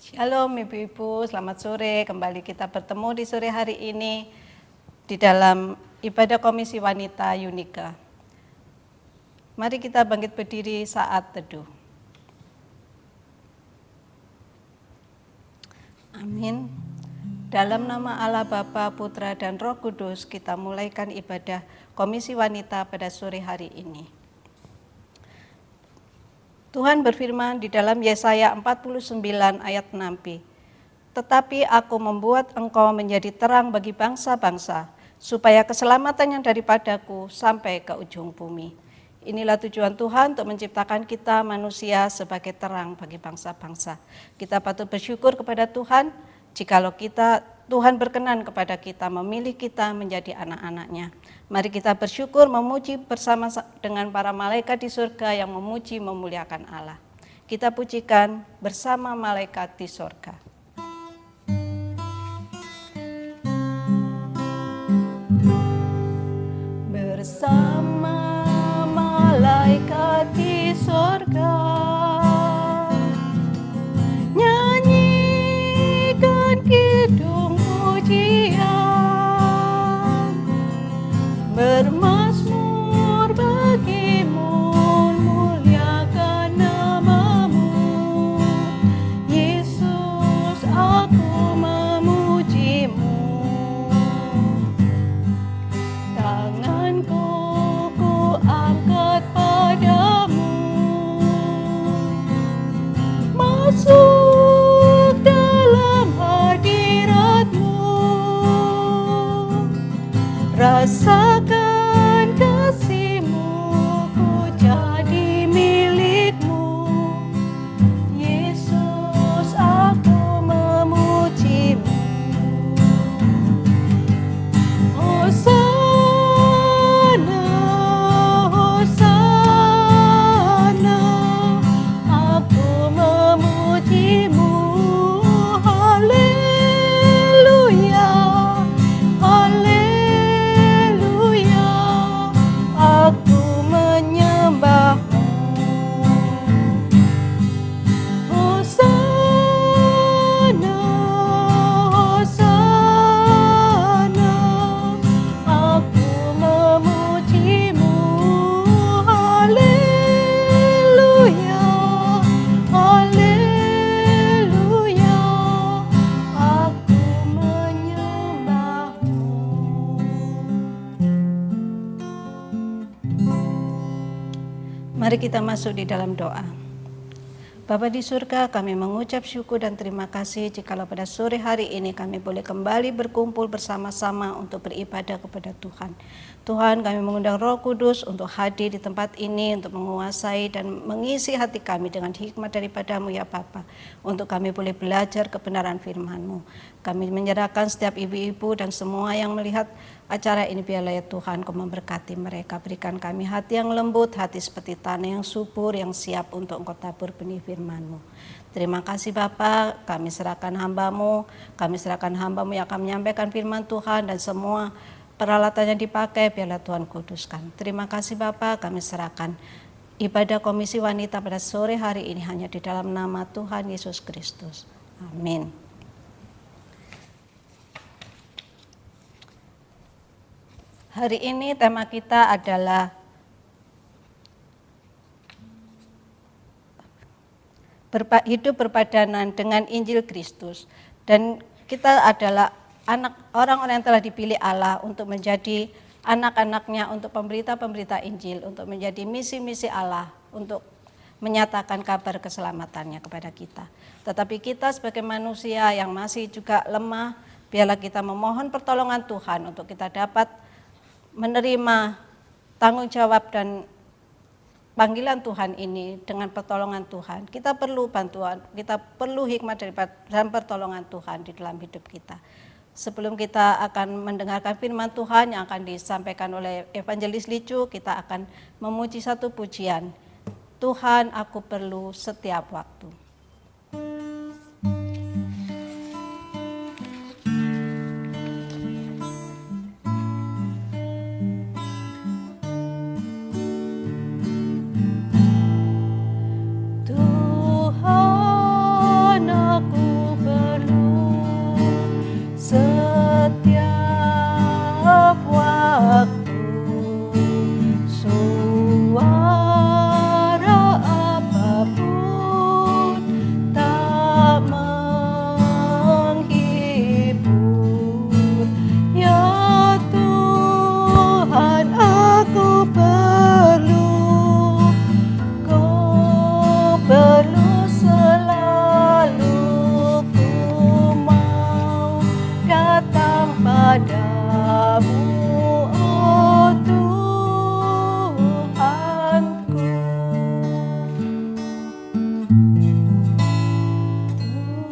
Shalom Ibu-Ibu, selamat sore. Kembali kita bertemu di sore hari ini di dalam ibadah Komisi Wanita Unika. Mari kita bangkit berdiri saat teduh. Amin. Dalam nama Allah Bapa, Putra, dan Roh Kudus, kita mulaikan ibadah Komisi Wanita pada sore hari ini. Tuhan berfirman di dalam Yesaya 49 ayat 6b, "Tetapi aku membuat engkau menjadi terang bagi bangsa-bangsa, supaya keselamatan yang daripadaku sampai ke ujung bumi." Inilah tujuan Tuhan untuk menciptakan kita manusia sebagai terang bagi bangsa-bangsa. Kita patut bersyukur kepada Tuhan jikalau Tuhan berkenan kepada kita, memilih kita menjadi anak-anaknya. Mari kita bersyukur memuji bersama dengan para malaikat di surga yang memuji memuliakan Allah. Kita pujikan bersama malaikat di surga. Bersama malaikat di surga, nyanyikan kidung pujian, bermazmur bagimu, muliakan namamu. Yesus, aku memujimu. Tanganku ku angkat padamu, masuk dalam hadiratmu. Rasakan kasih-Mu, ku jadi milik-Mu. Yesus, aku memuji-Mu. Hosana, Hosana, aku memuji-Mu. Haleluya, haleluya, aku menyembah-Mu. Hosana, Hosana, aku memuji-Mu. Haleluya, haleluya, aku menyembah-Mu. Mari kita masuk di dalam doa. Bapa di surga, kami mengucap syukur dan terima kasih jikalau pada sore hari ini kami boleh kembali berkumpul bersama-sama untuk beribadah kepada Tuhan. Tuhan, kami mengundang Roh Kudus untuk hadir di tempat ini, untuk menguasai dan mengisi hati kami dengan hikmat daripada-Mu ya Bapa, untuk kami boleh belajar kebenaran firman-Mu. Kami menyerahkan setiap ibu-ibu dan semua yang melihat acara ini, biarlah ya Tuhan Kau memberkati mereka. Berikan kami hati yang lembut, hati seperti tanah yang subur, yang siap untuk Engkau tabur benih firman-Mu. Terima kasih Bapa, kami serahkan hamba-Mu, yang akan menyampaikan firman Tuhan dan semua peralatan yang dipakai, biarlah Tuhan kuduskan. Terima kasih Bapa, kami serahkan ibadah Komisi Wanita pada sore hari ini hanya di dalam nama Tuhan Yesus Kristus. Amin. Hari ini tema kita adalah hidup berpadanan dengan Injil Kristus. Dan kita adalah orang-orang yang telah dipilih Allah untuk menjadi anak-anaknya, untuk pemberita-pemberita Injil, untuk menjadi misi-misi Allah, untuk menyatakan kabar keselamatannya kepada kita. Tetapi kita sebagai manusia yang masih juga lemah, biarlah kita memohon pertolongan Tuhan untuk kita dapat menerima tanggung jawab dan panggilan Tuhan ini dengan pertolongan Tuhan. Kita perlu bantuan, kita perlu hikmat dan pertolongan Tuhan di dalam hidup kita. Sebelum kita akan mendengarkan firman Tuhan yang akan disampaikan oleh Evangelis Licu, kita akan memuji satu pujian. Tuhan, aku perlu setiap waktu. Tuhan, aku padamu, oh Tuhanku.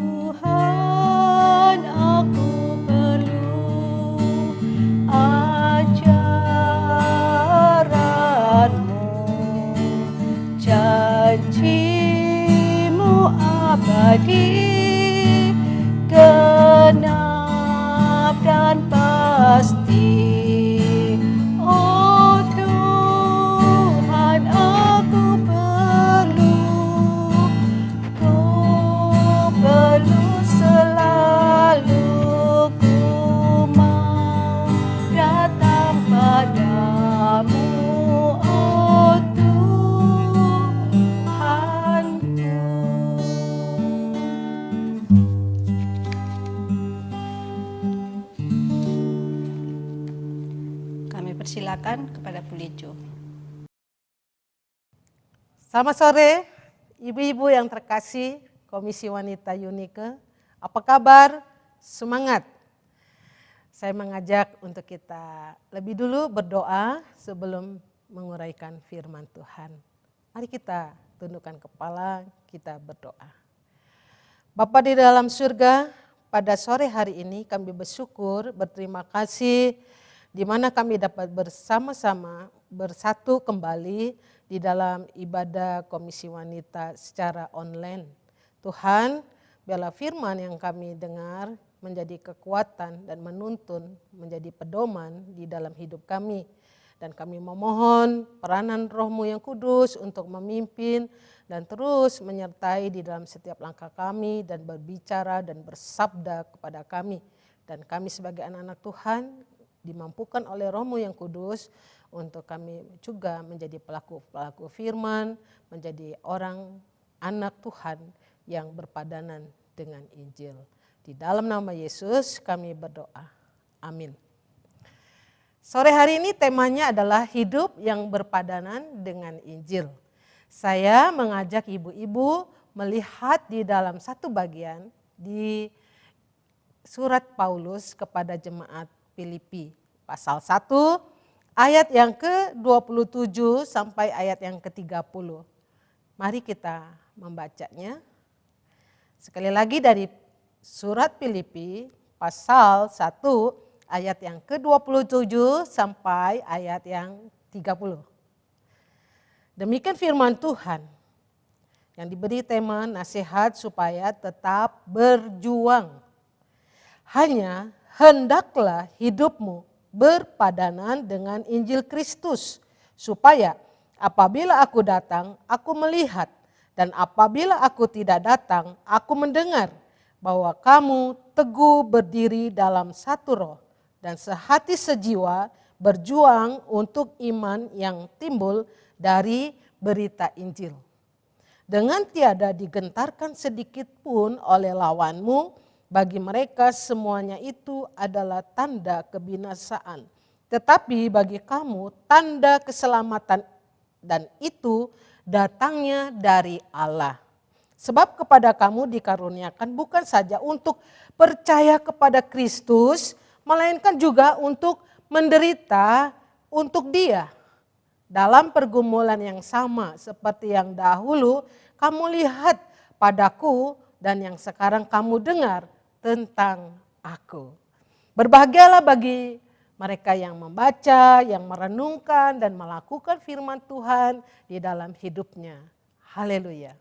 Tuhan, aku perlu ajaran-Mu, janji-Mu abadi, genap dan pasti. Oh Tuhan, aku perlu selalu, ku mau datang padamu, oh Tuhanku. Kami persilakan kepada Bu Lijo. Selamat sore, ibu-ibu yang terkasih, Komisi Wanita Unike. Apa kabar? Semangat. Saya mengajak untuk kita lebih dulu berdoa sebelum menguraikan firman Tuhan. Mari kita tundukkan kepala, kita berdoa. Bapa di dalam surga, pada sore hari ini kami bersyukur, berterima kasih di mana kami dapat bersama-sama bersatu kembali di dalam ibadah Komisi Wanita secara online. Tuhan, biarlah firman yang kami dengar menjadi kekuatan dan menuntun, menjadi pedoman di dalam hidup kami. Dan kami memohon peranan Roh-Mu yang kudus untuk memimpin dan terus menyertai di dalam setiap langkah kami dan berbicara dan bersabda kepada kami. Dan kami sebagai anak-anak Tuhan dimampukan oleh Roh-Mu yang kudus untuk kami juga menjadi pelaku-pelaku firman, menjadi orang anak Tuhan yang berpadanan dengan Injil. Di dalam nama Yesus kami berdoa. Amin. Sore hari ini temanya adalah hidup yang berpadanan dengan Injil. Saya mengajak ibu-ibu melihat di dalam satu bagian di surat Paulus kepada jemaat Filipi. Pasal 1 ayat yang ke-27 sampai ayat yang ke-30. Mari kita membacanya. Sekali lagi dari surat Filipi pasal 1 ayat yang ke-27 sampai ayat yang 30. Demikian firman Tuhan yang diberi tema nasihat supaya tetap berjuang. Hanya hendaklah hidupmu berpadanan dengan Injil Kristus, supaya apabila aku datang, aku melihat, dan apabila aku tidak datang, aku mendengar bahwa kamu teguh berdiri dalam satu roh dan sehati sejiwa berjuang untuk iman yang timbul dari berita Injil. Dengan tiada digentarkan sedikit pun oleh lawanmu, bagi mereka semuanya itu adalah tanda kebinasaan. Tetapi bagi kamu tanda keselamatan, dan itu datangnya dari Allah. Sebab kepada kamu dikaruniakan bukan saja untuk percaya kepada Kristus, melainkan juga untuk menderita untuk Dia. Dalam pergumulan yang sama seperti yang dahulu kamu lihat padaku dan yang sekarang kamu dengar tentang aku. Berbahagialah bagi mereka yang membaca, yang merenungkan dan melakukan firman Tuhan di dalam hidupnya. Haleluya.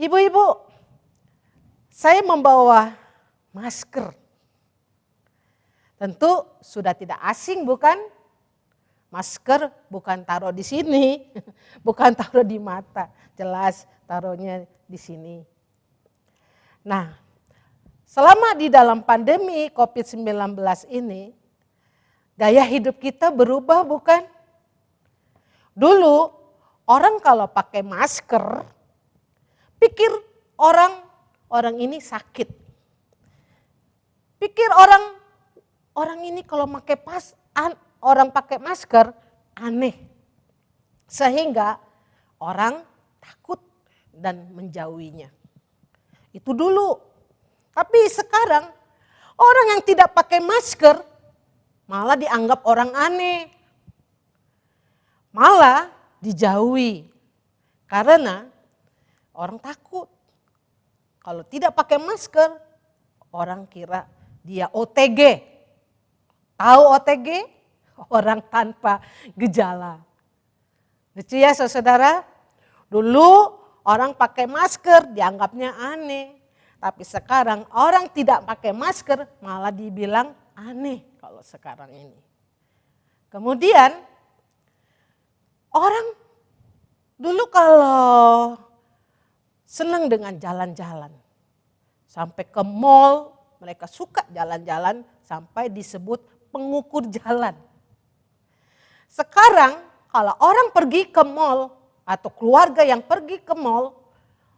Ibu-ibu, saya membawa masker. Tentu sudah tidak asing bukan? Masker bukan taruh di sini, bukan taruh di mata, jelas taruhnya di sini. Nah, selama di dalam pandemi COVID-19 ini, gaya hidup kita berubah bukan? Dulu orang kalau pakai masker, pikir orang ini sakit. Pikir orang ini kalau orang pakai masker aneh. Sehingga orang takut dan menjauhinya. Itu dulu. Tapi sekarang Orang yang tidak pakai masker malah dianggap orang aneh. Malah dijauhi. Karena orang takut. Kalau tidak pakai masker, orang kira dia OTG. Tahu OTG? Orang tanpa gejala. Lucu ya saudara? Dulu orang pakai masker dianggapnya aneh. Tapi sekarang orang tidak pakai masker malah dibilang aneh kalau sekarang ini. Kemudian orang dulu kalau senang dengan jalan-jalan. Sampai ke mall mereka suka jalan-jalan sampai disebut pengukur jalan. Sekarang kalau orang pergi ke mall atau keluarga yang pergi ke mall,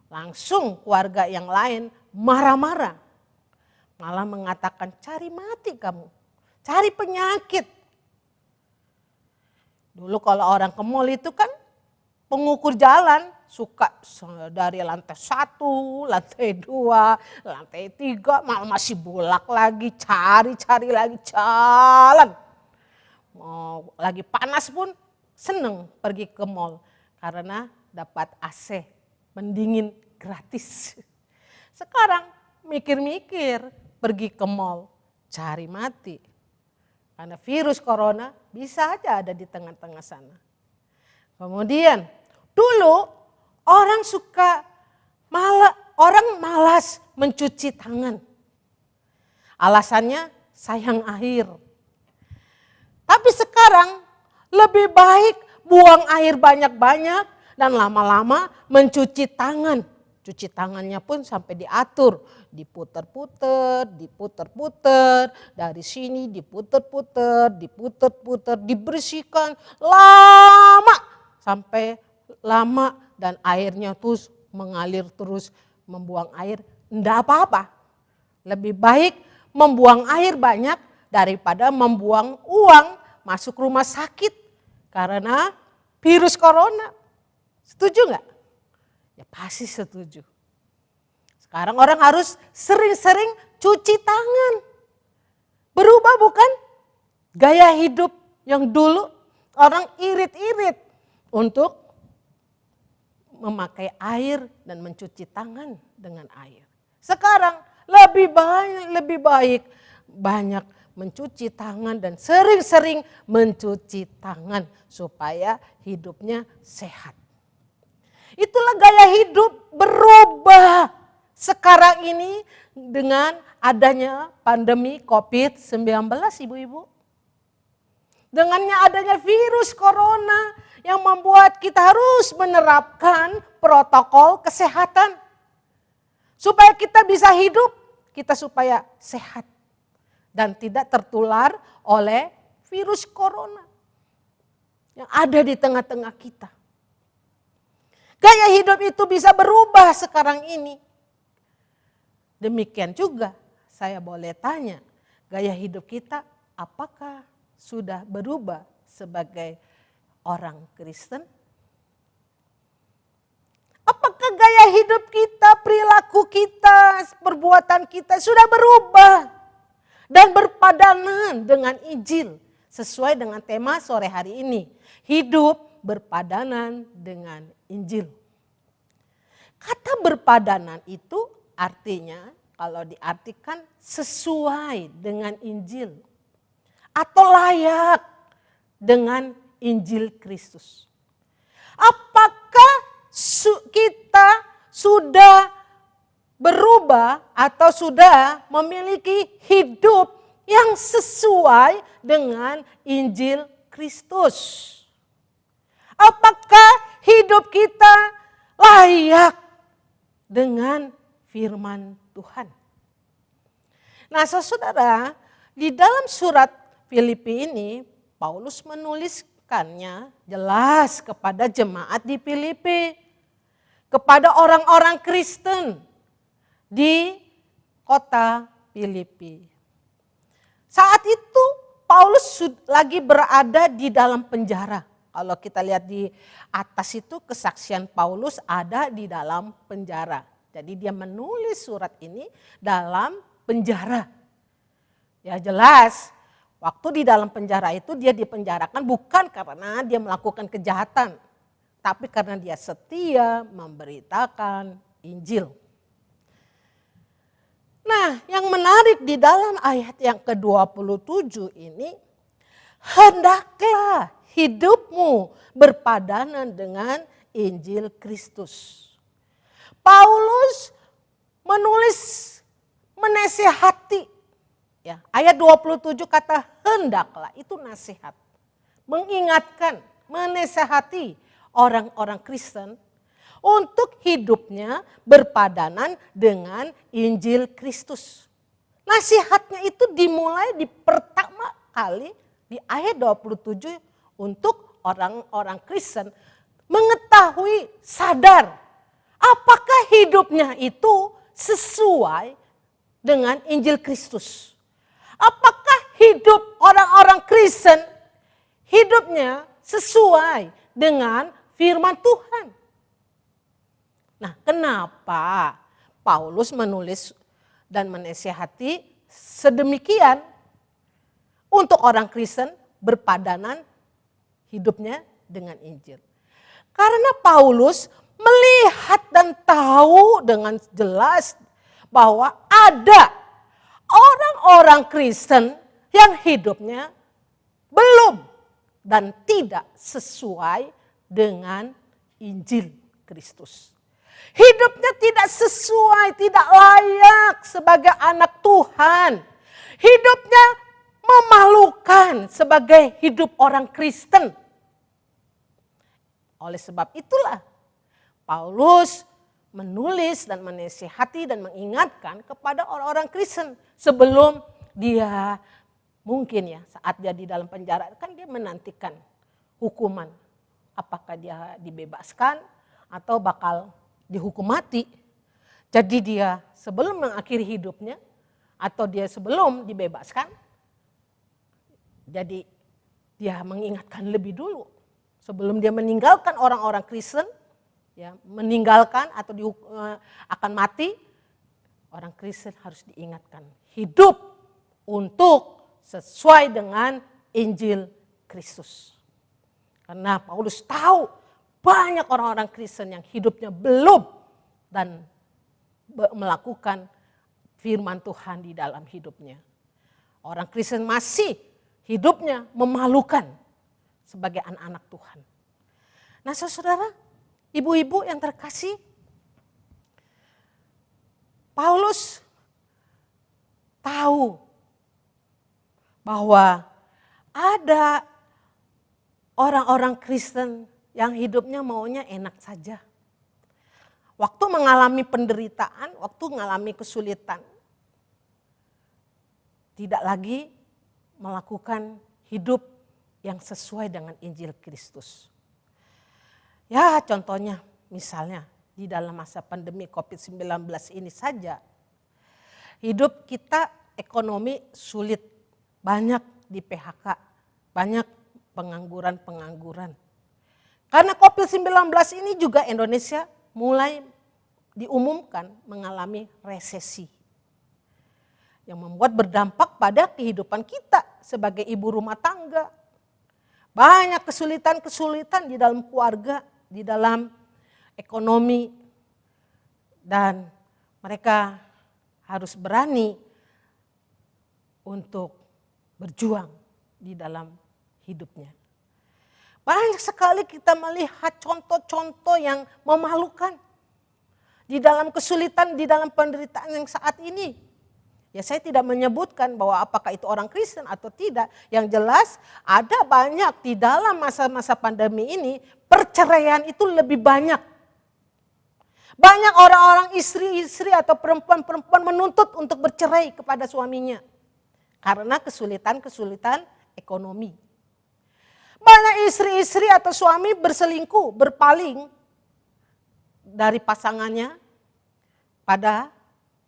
langsung keluarga yang lain marah-marah. Malah mengatakan cari mati kamu, cari penyakit. Dulu kalau orang ke mall itu kan pengukur jalan suka dari lantai 1, lantai 2, lantai 3, malah masih bolak lagi, cari lagi jalan. Mau lagi panas pun seneng pergi ke mall karena dapat AC pendingin gratis. Sekarang mikir-mikir pergi ke mall cari mati. Karena virus corona bisa aja ada di tengah-tengah sana. Kemudian dulu orang malas mencuci tangan. Alasannya sayang air. Tapi sekarang lebih baik buang air banyak-banyak dan lama-lama mencuci tangan. Cuci tangannya pun sampai diatur, diputer-puter, dari sini diputer-puter, dibersihkan lama sampai lama dan airnya terus mengalir terus membuang air. Enggak apa-apa, lebih baik membuang air banyak daripada membuang uang masuk rumah sakit karena virus corona. Setuju nggak? Ya pasti setuju. Sekarang orang harus sering-sering cuci tangan. Berubah bukan? Gaya hidup yang dulu orang irit-irit untuk memakai air dan mencuci tangan dengan air. Sekarang lebih baik banyak mencuci tangan dan sering-sering mencuci tangan supaya hidupnya sehat. Itulah gaya hidup berubah sekarang ini dengan adanya pandemi COVID-19 ibu-ibu. Dengannya adanya virus corona yang membuat kita harus menerapkan protokol kesehatan. Supaya kita bisa hidup, kita supaya sehat. Dan tidak tertular oleh virus corona yang ada di tengah-tengah kita. Gaya hidup itu bisa berubah sekarang ini. Demikian juga saya boleh tanya, gaya hidup kita apakah sudah berubah sebagai orang Kristen? Apakah gaya hidup kita, perilaku kita, perbuatan kita sudah berubah dan berpadanan dengan Injil sesuai dengan tema sore hari ini, hidup berpadanan dengan Injil. Kata berpadanan itu artinya kalau diartikan sesuai dengan Injil atau layak dengan Injil Kristus. Apakah kita sudah berubah atau sudah memiliki hidup yang sesuai dengan Injil Kristus? Apakah hidup kita layak dengan firman Tuhan? Nah saudara, di dalam surat Filipi ini Paulus menuliskannya jelas kepada jemaat di Filipi, kepada orang-orang Kristen di kota Filipi. Saat itu Paulus lagi berada di dalam penjara. Kalau kita lihat di atas itu kesaksian Paulus ada di dalam penjara. Jadi dia menulis surat ini dalam penjara. Ya jelas, waktu di dalam penjara itu dia dipenjarakan bukan karena dia melakukan kejahatan, tapi karena dia setia memberitakan Injil. Nah, yang menarik di dalam ayat yang ke-27 ini, hendaklah hidupmu berpadanan dengan Injil Kristus. Paulus menulis menasihati. Ya, ayat 27 kata hendaklah, itu nasihat. Mengingatkan, menasihati orang-orang Kristen untuk hidupnya berpadanan dengan Injil Kristus. Nasihatnya itu dimulai di pertama kali di ayat 27 untuk orang-orang Kristen mengetahui, sadar apakah hidupnya itu sesuai dengan Injil Kristus. Apakah hidup orang-orang Kristen hidupnya sesuai dengan firman Tuhan? Nah, kenapa Paulus menulis dan menasihati sedemikian untuk orang Kristen berpadanan hidupnya dengan Injil? Karena Paulus melihat dan tahu dengan jelas bahwa ada orang-orang Kristen yang hidupnya belum dan tidak sesuai dengan Injil Kristus. Hidupnya tidak sesuai, tidak layak sebagai anak Tuhan. Hidupnya memalukan sebagai hidup orang Kristen. Oleh sebab itulah Paulus menulis dan menasihati dan mengingatkan kepada orang-orang Kristen sebelum dia mungkin ya saat dia di dalam penjara kan dia menantikan hukuman. Apakah dia dibebaskan atau bakal dihukum mati. Jadi dia sebelum mengakhiri hidupnya atau dia sebelum dibebaskan, jadi dia mengingatkan lebih dulu sebelum dia meninggalkan orang-orang Kristen, ya meninggalkan atau akan mati, orang Kristen harus diingatkan hidup untuk sesuai dengan Injil Kristus. Karena Paulus tahu banyak orang-orang Kristen yang hidupnya belum dan melakukan firman Tuhan di dalam hidupnya. Orang Kristen masih hidupnya memalukan sebagai anak-anak Tuhan. Nah saudara, ibu-ibu yang terkasih, Paulus tahu bahwa ada orang-orang Kristen yang hidupnya maunya enak saja. Waktu mengalami penderitaan, waktu mengalami kesulitan, tidak lagi melakukan hidup yang sesuai dengan Injil Kristus. Ya contohnya misalnya di dalam masa pandemi COVID-19 ini saja, hidup kita ekonomi sulit, banyak di PHK, banyak pengangguran-pengangguran. Karena COVID-19 ini juga Indonesia mulai diumumkan mengalami resesi. Yang membuat berdampak pada kehidupan kita sebagai ibu rumah tangga. Banyak kesulitan-kesulitan di dalam keluarga, di dalam ekonomi. Dan mereka harus berani untuk berjuang di dalam hidupnya. Banyak sekali kita melihat contoh-contoh yang memalukan di dalam kesulitan, di dalam penderitaan yang saat ini. Ya saya tidak menyebutkan bahwa apakah itu orang Kristen atau tidak. Yang jelas ada banyak di dalam masa-masa pandemi ini perceraian itu lebih banyak. Banyak orang-orang istri-istri atau perempuan-perempuan menuntut untuk bercerai kepada suaminya. Karena kesulitan-kesulitan ekonomi. Banyak istri-istri atau suami berselingkuh, berpaling dari pasangannya pada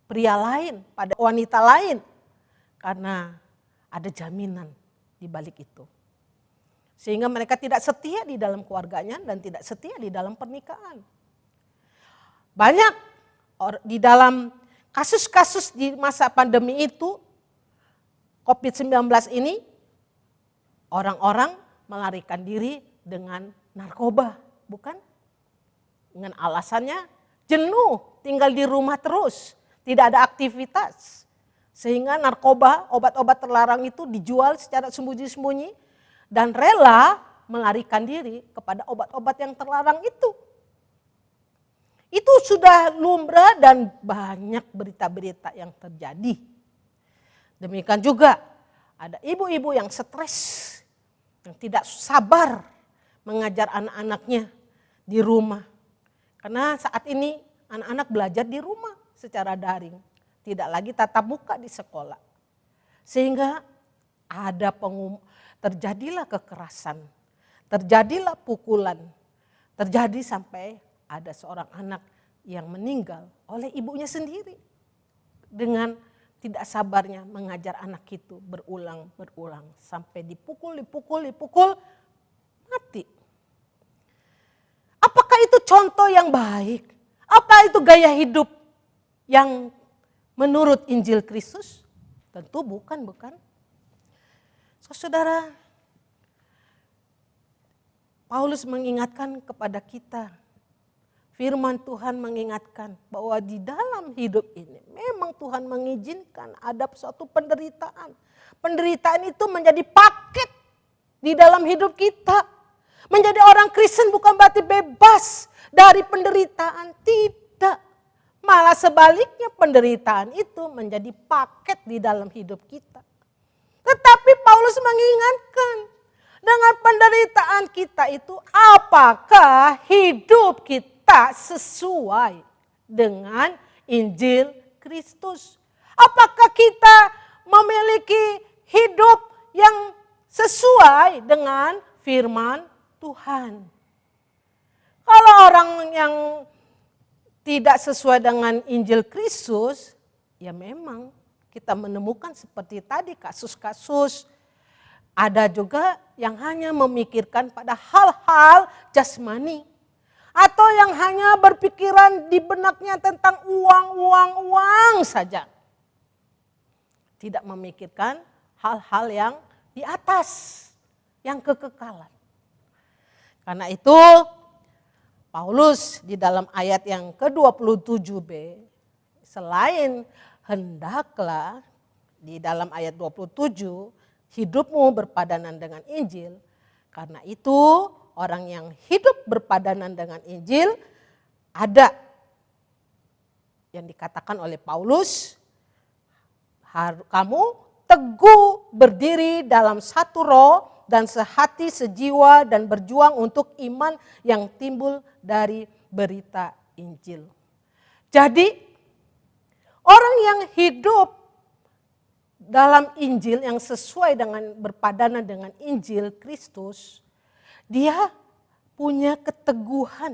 pria lain, pada wanita lain. Karena ada jaminan di balik itu. Sehingga mereka tidak setia di dalam keluarganya dan tidak setia di dalam pernikahan. Banyak di dalam kasus-kasus di masa pandemi itu COVID-19 ini orang-orang melarikan diri dengan narkoba, bukan? Dengan alasannya jenuh, tinggal di rumah terus, tidak ada aktivitas. Sehingga narkoba, obat-obat terlarang itu dijual secara sembunyi-sembunyi dan rela melarikan diri kepada obat-obat yang terlarang itu. Itu sudah lumrah dan banyak berita-berita yang terjadi. Demikian juga ada ibu-ibu yang stres, yang tidak sabar mengajar anak-anaknya di rumah. Karena saat ini anak-anak belajar di rumah secara daring, tidak lagi tatap muka di sekolah. Sehingga ada terjadilah kekerasan, terjadilah pukulan, terjadi sampai ada seorang anak yang meninggal oleh ibunya sendiri dengan tidak sabarnya mengajar anak itu berulang-berulang sampai dipukul, mati. Apakah itu contoh yang baik? Apa itu gaya hidup yang menurut Injil Kristus? Tentu bukan. Saudara, Paulus mengingatkan kepada kita, firman Tuhan mengingatkan bahwa di dalam hidup ini memang Tuhan mengizinkan ada suatu penderitaan. Penderitaan itu menjadi paket di dalam hidup kita. Menjadi orang Kristen bukan berarti bebas dari penderitaan, tidak. Malah sebaliknya penderitaan itu menjadi paket di dalam hidup kita. Tetapi Paulus mengingatkan, dengan penderitaan kita itu apakah hidup kita sesuai dengan Injil Kristus? Apakah kita memiliki hidup yang sesuai dengan firman Tuhan? Kalau orang yang tidak sesuai dengan Injil Kristus, ya memang kita menemukan seperti tadi kasus-kasus. Ada juga yang hanya memikirkan pada hal-hal jasmani. Atau yang hanya berpikiran di benaknya tentang uang saja. Tidak memikirkan hal-hal yang di atas, yang kekekalan. Karena itu Paulus di dalam ayat yang ke-27b, selain hendaklah di dalam ayat 27 hidupmu berpadanan dengan Injil. Karena itu orang yang hidup berpadanan dengan Injil ada yang dikatakan oleh Paulus, kamu teguh berdiri dalam satu roh dan sehati sejiwa dan berjuang untuk iman yang timbul dari berita Injil. Jadi orang yang hidup dalam Injil yang sesuai dengan berpadanan dengan Injil Kristus, dia punya keteguhan,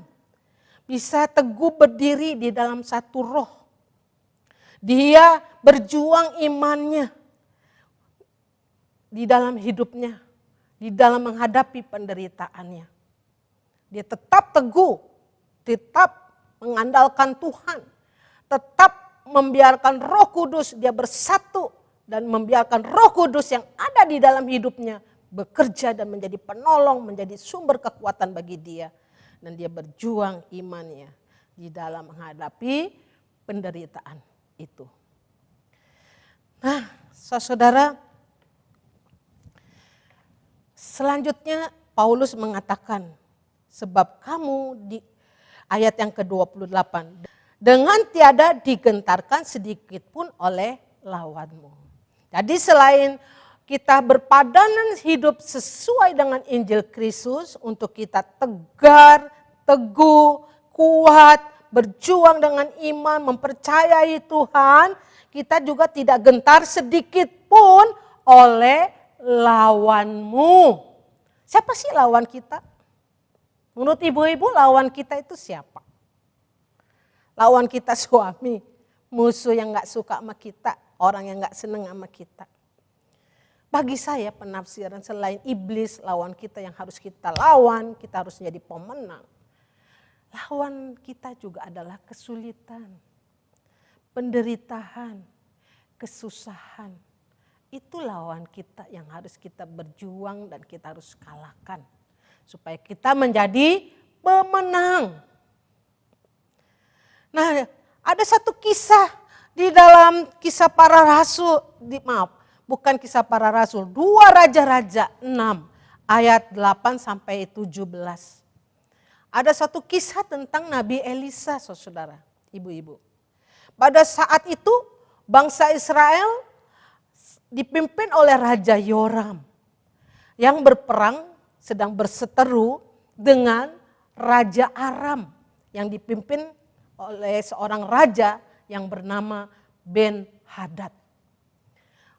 bisa teguh berdiri di dalam satu roh. Dia berjuang imannya di dalam hidupnya, di dalam menghadapi penderitaannya. Dia tetap teguh, tetap mengandalkan Tuhan, tetap membiarkan Roh Kudus dia bersatu dan membiarkan Roh Kudus yang ada di dalam hidupnya bekerja dan menjadi penolong, menjadi sumber kekuatan bagi dia. Dan dia berjuang imannya di dalam menghadapi penderitaan itu. Nah, saudara, selanjutnya Paulus mengatakan, sebab kamu di ayat yang ke-28, dengan tiada digentarkan sedikit pun oleh lawanmu. Jadi selain kita berpadanan hidup sesuai dengan Injil Kristus untuk kita tegar, teguh, kuat, berjuang dengan iman, mempercayai Tuhan, kita juga tidak gentar sedikit pun oleh lawanmu. Siapa sih lawan kita? Menurut ibu-ibu lawan kita itu siapa? Lawan kita suami, musuh yang gak suka sama kita, orang yang gak seneng sama kita. Bagi saya penafsiran selain iblis lawan kita yang harus kita lawan, kita harus jadi pemenang. Lawan kita juga adalah kesulitan, penderitaan, kesusahan, Itu lawan kita yang harus kita berjuang dan kita harus kalahkan. Supaya kita menjadi pemenang. Nah, ada satu kisah di dalam kisah para rasul, bukan kisah para rasul, 2 Raja-Raja 6 ayat 8 sampai 17. Ada satu kisah tentang Nabi Elisa, saudara, ibu-ibu. Pada saat itu bangsa Israel dipimpin oleh Raja Yoram yang berperang sedang berseteru dengan Raja Aram yang dipimpin oleh seorang raja yang bernama Ben-Hadad.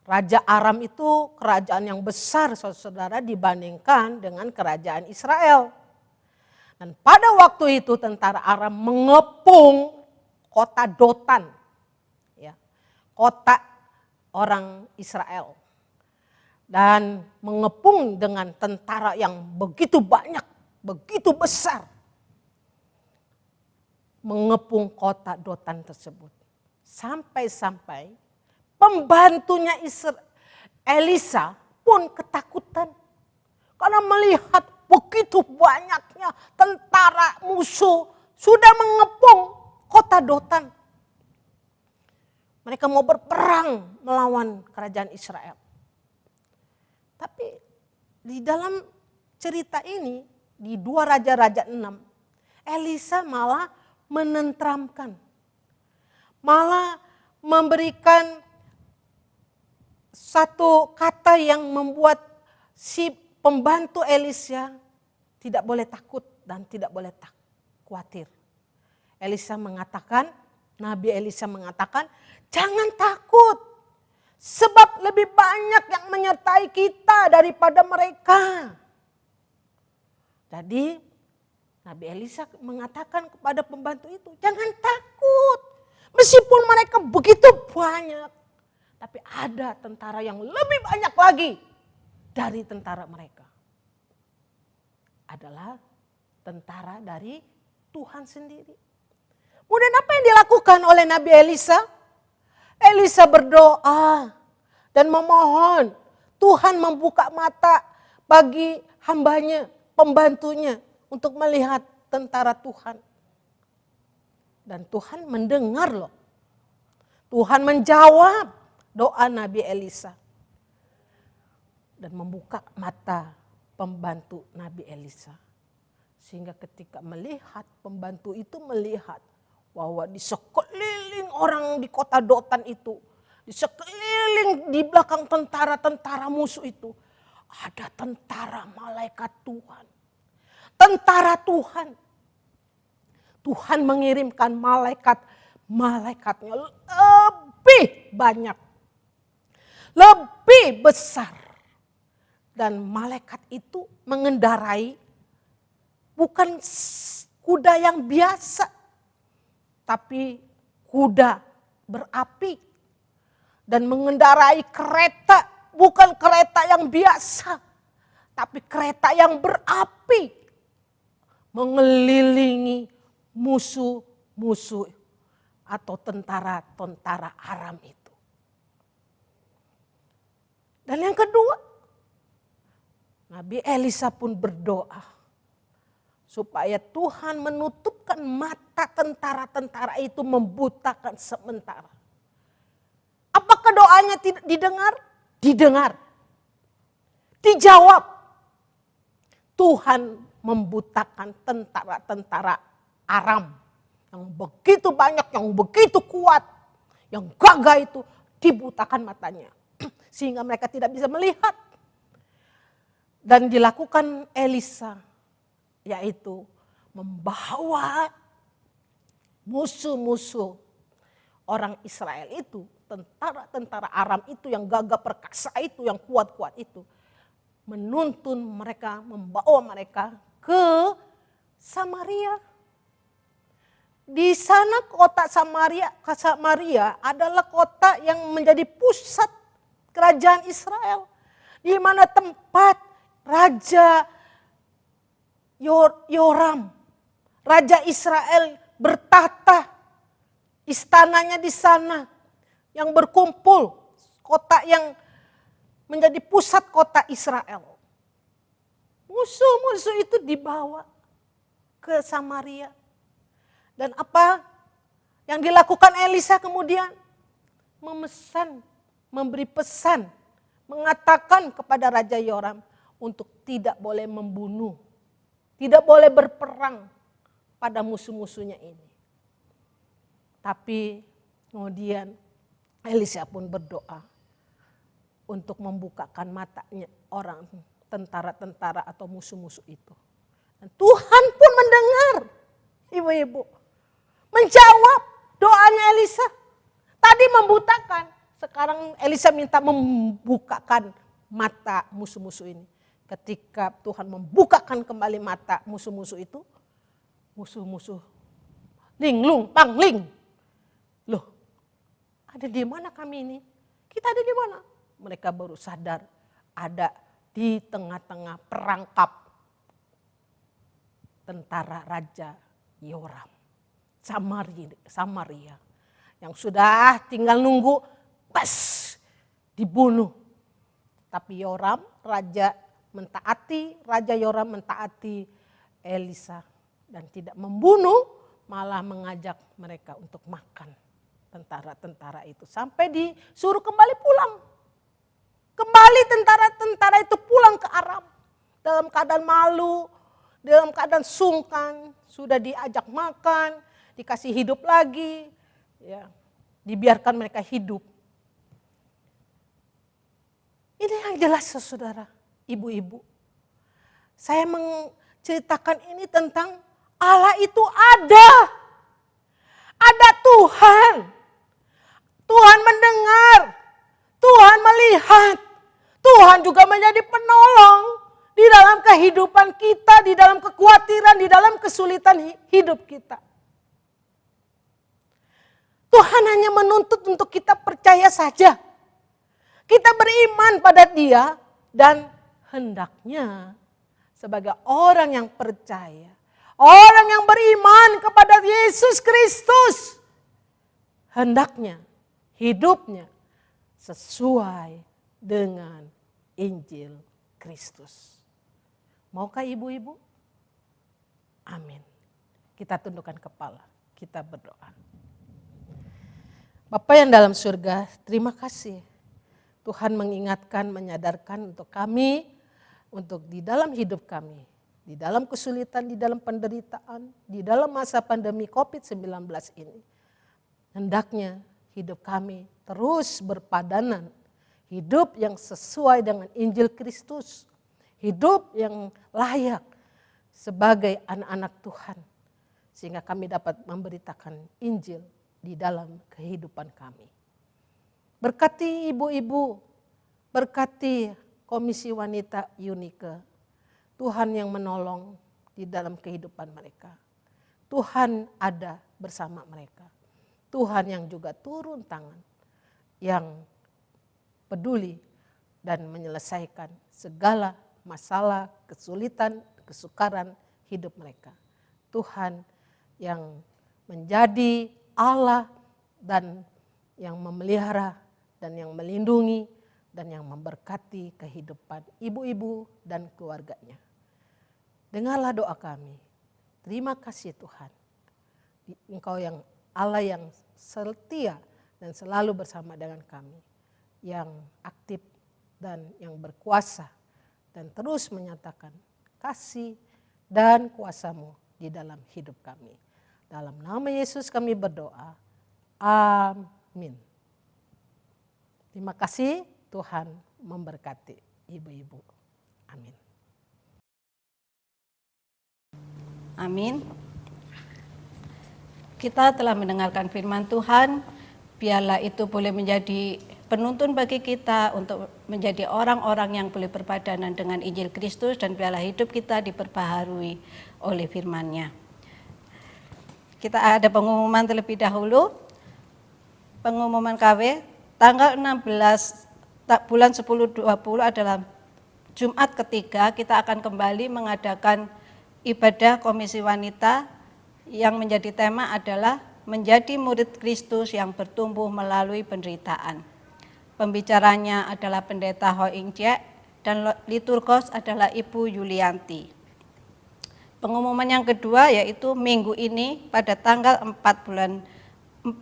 Raja Aram itu kerajaan yang besar, saudara, dibandingkan dengan kerajaan Israel. Dan pada waktu itu tentara Aram mengepung kota Dotan, ya, kota orang Israel. Dan mengepung dengan tentara yang begitu banyak, begitu besar. Mengepung kota Dotan tersebut. Sampai-sampai pembantunya Elisa pun ketakutan. Karena melihat begitu banyaknya tentara musuh sudah mengepung kota Dotan. Mereka mau berperang melawan kerajaan Israel. Tapi di dalam cerita ini, di 2 Raja-Raja 6, Elisa malah menenteramkan. Malah memberikan satu kata yang membuat si pembantu Elisa tidak boleh takut dan tidak boleh khawatir. Nabi Elisa mengatakan, jangan takut, sebab lebih banyak yang menyertai kita daripada mereka. Jadi Nabi Elisa mengatakan kepada pembantu itu, jangan takut, meskipun mereka begitu banyak, tapi ada tentara yang lebih banyak lagi dari tentara mereka. Adalah tentara dari Tuhan sendiri. Kemudian apa yang dilakukan oleh Nabi Elisa? Elisa berdoa dan memohon Tuhan membuka mata bagi hambanya, pembantunya untuk melihat tentara Tuhan. Dan Tuhan mendengar loh. Tuhan menjawab doa Nabi Elisa. Dan membuka mata pembantu Nabi Elisa. Sehingga ketika melihat, pembantu itu melihat bahwa di sekeliling orang di kota Dotan itu, di sekeliling di belakang tentara-tentara musuh itu, ada tentara malaikat Tuhan. Tentara Tuhan. Tuhan mengirimkan malaikatnya lebih banyak. Lebih besar. Dan malaikat itu mengendarai bukan kuda yang biasa, tapi kuda berapi. Dan mengendarai kereta, bukan kereta yang biasa, tapi kereta yang berapi. Mengelilingi musuh-musuh atau tentara-tentara Aram itu. Dan yang kedua, Nabi Elisa pun berdoa supaya Tuhan menutupkan mata tentara-tentara itu, membutakan sementara. Apakah doanya tidak didengar? Didengar. Dijawab. Tuhan membutakan tentara-tentara Aram yang begitu banyak, yang begitu kuat, yang gagah itu, dibutakan matanya. Sehingga mereka tidak bisa melihat. Dan dilakukan Elisa, yaitu membawa musuh-musuh orang Israel itu, tentara-tentara Aram itu yang gagah perkasa itu, yang kuat-kuat itu, menuntun mereka, membawa mereka ke Samaria. Di sana kota Samaria adalah kota yang menjadi pusat kerajaan Israel. Di mana tempat Raja Yoram, Raja Israel bertata, istananya di sana yang berkumpul, kota yang menjadi pusat kota Israel. Musuh-musuh itu dibawa ke Samaria. Dan apa yang dilakukan Elisa kemudian? Memberi pesan, mengatakan kepada Raja Yoram untuk tidak boleh membunuh, tidak boleh berperang pada musuh-musuhnya ini. Tapi kemudian Elisa pun berdoa untuk membukakan matanya orang tentara-tentara atau musuh-musuh itu. Dan Tuhan pun mendengar, ibu-ibu, menjawab doanya Elisa. Tadi membutakan, sekarang Elisa minta membukakan mata musuh-musuh ini. Ketika Tuhan membukakan kembali mata musuh-musuh itu, musuh-musuh linglung, pangling. Loh, ada di mana kami ini? Kita ada di mana? Mereka baru sadar ada di tengah-tengah perangkap tentara Raja Yoram, Samaria. Yang sudah tinggal nunggu pas dibunuh. Tapi Raja Yoram mentaati Elisa dan tidak membunuh, malah mengajak mereka untuk makan tentara-tentara itu. Sampai disuruh kembali pulang. Kembali tentara-tentara itu pulang ke Aram. Dalam keadaan malu, dalam keadaan sungkan, sudah diajak makan, dikasih hidup lagi. Ya, dibiarkan mereka hidup. Ini yang jelas saudara, ibu-ibu. Saya menceritakan ini tentang Allah itu ada. Ada Tuhan. Tuhan mendengar. Tuhan melihat. Tuhan juga menjadi penolong di dalam kehidupan kita, di dalam kekhawatiran, di dalam kesulitan hidup kita. Tuhan hanya menuntut untuk kita percaya saja. Kita beriman pada Dia dan hendaknya sebagai orang yang percaya, orang yang beriman kepada Yesus Kristus, hendaknya hidupnya sesuai dengan Injil Kristus. Maukah ibu-ibu? Amin. Kita tundukkan kepala, kita berdoa. Bapa yang dalam surga, terima kasih. Tuhan mengingatkan, menyadarkan untuk kami, untuk di dalam hidup kami, di dalam kesulitan, di dalam penderitaan, di dalam masa pandemi COVID-19 ini. Hendaknya hidup kami terus berpadanan, hidup yang sesuai dengan Injil Kristus, hidup yang layak sebagai anak-anak Tuhan. Sehingga kami dapat memberitakan Injil di dalam kehidupan kami. Berkati ibu-ibu, berkati Komisi Wanita Unike, Tuhan yang menolong di dalam kehidupan mereka. Tuhan ada bersama mereka. Tuhan yang juga turun tangan, yang peduli dan menyelesaikan segala masalah, kesulitan, kesukaran hidup mereka. Tuhan yang menjadi Allah dan yang memelihara dan yang melindungi dan yang memberkati kehidupan ibu-ibu dan keluarganya. Dengarlah doa kami. Terima kasih Tuhan. Engkau yang Allah yang setia dan selalu bersama dengan kami. Yang aktif dan yang berkuasa dan terus menyatakan kasih dan kuasa-Mu di dalam hidup kami. Dalam nama Yesus kami berdoa. Amin. Terima kasih, Tuhan memberkati ibu-ibu. Amin. Amin. Kita telah mendengarkan firman Tuhan, biarlah itu boleh menjadi penuntun bagi kita untuk menjadi orang-orang yang boleh berpadanan dengan Injil Kristus dan biarlah hidup kita diperbaharui oleh firman-Nya. Kita ada pengumuman terlebih dahulu. Pengumuman KW tanggal 16 bulan 10-20 adalah Jumat ketiga, kita akan kembali mengadakan ibadah Komisi Wanita yang menjadi tema adalah menjadi murid Kristus yang bertumbuh melalui penderitaan. Pembicaranya adalah Pendeta Ho Ing Jek dan liturgos adalah Ibu Yulianti. Pengumuman yang kedua yaitu minggu ini pada tanggal 4 bulan 10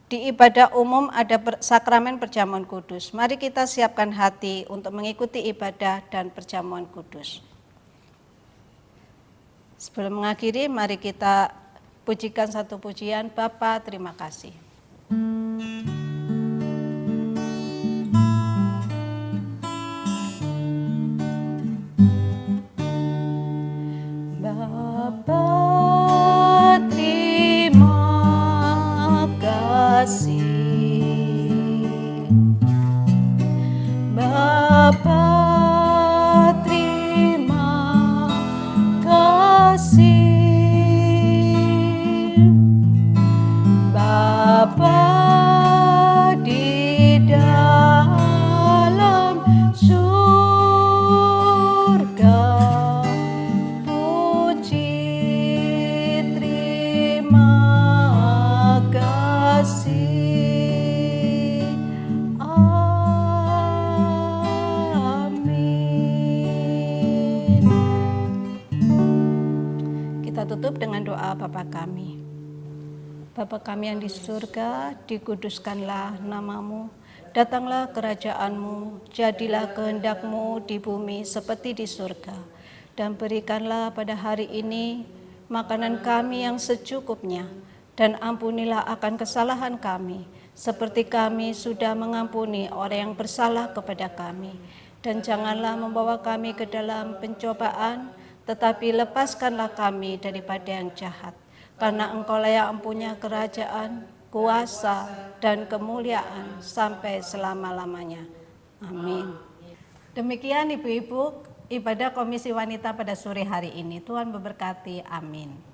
di ibadah umum ada sakramen perjamuan kudus. Mari kita siapkan hati untuk mengikuti ibadah dan perjamuan kudus. Sebelum mengakhiri, mari kita pujikan satu pujian. Bapa, terima kasih. Bapa, terima kasih. Bapa, terima kasih. Bapa di dalam surga, puji terima kasih. Amin. Kita tutup dengan doa Bapa kami. Bapa kami yang di surga, dikuduskanlah namamu, datanglah kerajaanmu, jadilah kehendak-Mu di bumi seperti di surga. Dan berikanlah pada hari ini makanan kami yang secukupnya, dan ampunilah akan kesalahan kami, seperti kami sudah mengampuni orang yang bersalah kepada kami. Dan janganlah membawa kami ke dalam pencobaan, tetapi lepaskanlah kami daripada yang jahat. Karena Engkaulah yang mempunyai kerajaan, kuasa, dan kemuliaan sampai selama-lamanya. Amin. Demikian ibu-ibu ibadah Komisi Wanita pada sore hari ini. Tuhan memberkati. Amin.